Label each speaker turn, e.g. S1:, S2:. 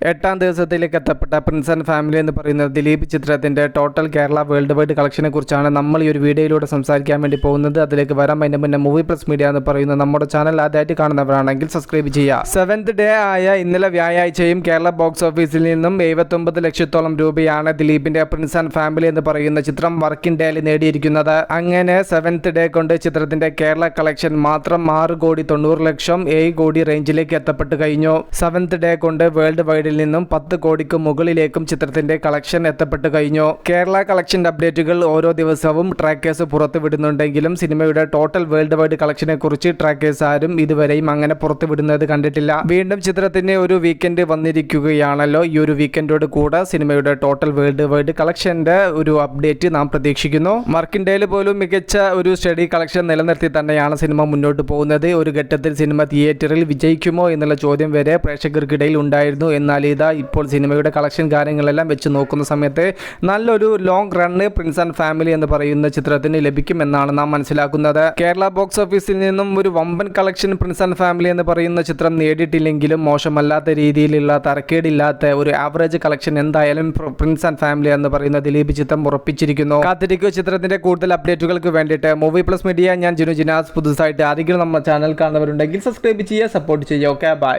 S1: 8ാം ദിവസത്തിലേക്ക് എത്തപ്പെട്ട Prince and family എന്ന് പറയുന്ന ദിലീപ് ചിത്രത്തിൻ്റെ ടോട്ടൽ കേരള വേൾഡ് വൈഡ് കളക്ഷനെ കുറിച്ചാണ് നമ്മൾ ഈ ഒരു വീഡിയോയിലൂടെ സംസാരിക്കാൻ വേണ്ടി പോകുന്നത്. അതിലേക്ക് വരാൻ അതിൻ്റെ മുന്നേ മൂവി പ്ലസ് മീഡിയ എന്ന് പറയുന്ന നമ്മുടെ ചാനൽ ആദ്യമായിട്ട് കാണുന്നവരാണെങ്കിൽ സബ്സ്ക്രൈബ് ചെയ്യുക. 7th ഡേ ആയ ഇന്നലെ വ്യാഴാഴ്ചയും കേരള ബോക്സ് ഓഫീസിൽ നിന്നും 79 ലക്ഷത്തോളം രൂപയാണ് ദിലീപിൻ്റെ പ്രിൻസ് ആൻഡ് ഫാമിലി എന്ന് പറയുന്ന ചിത്രം വർക്കിംഗ് ഡേയിൽ നേടിയിരിക്കുന്നത്. അങ്ങനെ 7th ഡേ കൊണ്ട് ചിത്രത്തിൻ്റെ കേരള കളക്ഷൻ മാത്രം 6,90,00,000 7 കോടി റേഞ്ചിലേക്ക് എത്തപ്പെട്ട് കഴിഞ്ഞു. 7th ഡേ കൊണ്ട് വേൾഡ് വൈഡ് നിന്നും 10 കോടിക്ക് മുകളിലേക്കും ചിത്രത്തിന്റെ കളക്ഷൻ എത്തപ്പെട്ട് കഴിഞ്ഞു. കേരള കളക്ഷൻ അപ്ഡേറ്റുകൾ ഓരോ ദിവസവും ട്രാക്കേഴ്സ് പുറത്തുവിടുന്നുണ്ടെങ്കിലും സിനിമയുടെ ടോട്ടൽ വേൾഡ് വൈഡ് കളക്ഷനെ കുറിച്ച് ട്രാക്കേഴ്സ് ആരും ഇതുവരെയും അങ്ങനെ പുറത്തുവിടുന്നത് കണ്ടിട്ടില്ല. വീണ്ടും ചിത്രത്തിന് ഒരു വീക്കെൻഡ് വന്നിരിക്കുകയാണല്ലോ. ഈ ഒരു വീക്കെൻഡോട് കൂടെ സിനിമയുടെ ടോട്ടൽ വേൾഡ് വൈഡ് കളക്ഷന്റെ ഒരു അപ്ഡേറ്റ് നാം പ്രതീക്ഷിക്കുന്നു. വർക്കിംഗ് ഡേയിൽ പോലും മികച്ച ഒരു സ്റ്റഡി കളക്ഷൻ നിലനിർത്തി തന്നെയാണ് സിനിമ മുന്നോട്ട് പോകുന്നത്. ഒരു ഘട്ടത്തിൽ സിനിമ തിയേറ്ററിൽ വിജയിക്കുമോ എന്നുള്ള ചോദ്യം വരെ പ്രേക്ഷകർക്കിടയിൽ ഉണ്ടായിരുന്നു. എന്നാൽ ഇതാ ഇപ്പോൾ സിനിമയുടെ കളക്ഷൻ കാര്യങ്ങളെല്ലാം വെച്ച് നോക്കുന്ന സമയത്ത് നല്ലൊരു long run Prince and family എന്ന് പറയുന്ന ചിത്രത്തിന് ലഭിക്കുമെന്നാണ് നാം മനസ്സിലാക്കുന്നത്. കേരള ബോക്സ് ഓഫീസിൽ നിന്നും ഒരു വമ്പൻ കളക്ഷൻ പ്രിൻസ് ആൻഡ് ഫാമിലി എന്ന് പറയുന്ന ചിത്രം നേടിയിട്ടില്ലെങ്കിലും മോശമല്ലാത്ത രീതിയിലുള്ള തരക്കേടില്ലാത്ത ഒരു ആവറേജ് കളക്ഷൻ എന്തായാലും പ്രിൻസ് ആൻഡ് ഫാമിലി എന്ന് പറയുന്ന ദിലീപ് ചിത്രം ഉറപ്പിച്ചിരിക്കുന്നു. കാത്തിരിക്കുക ചിത്രത്തിന്റെ കൂടുതൽ അപ്ഡേറ്റുകൾക്ക് വേണ്ടിയിട്ട്. മൂവി പ്ലസ് മീഡിയ, ഞാൻ ജിനു ജിനാസ്. പുതുസായിട്ട് ആരെങ്കിലും നമ്മുടെ ചാനൽ കാണുന്നവരുണ്ടെങ്കിൽ സബ്സ്ക്രൈബ് ചെയ്യുക, സപ്പോർട്ട് ചെയ്യുക. Okay, by.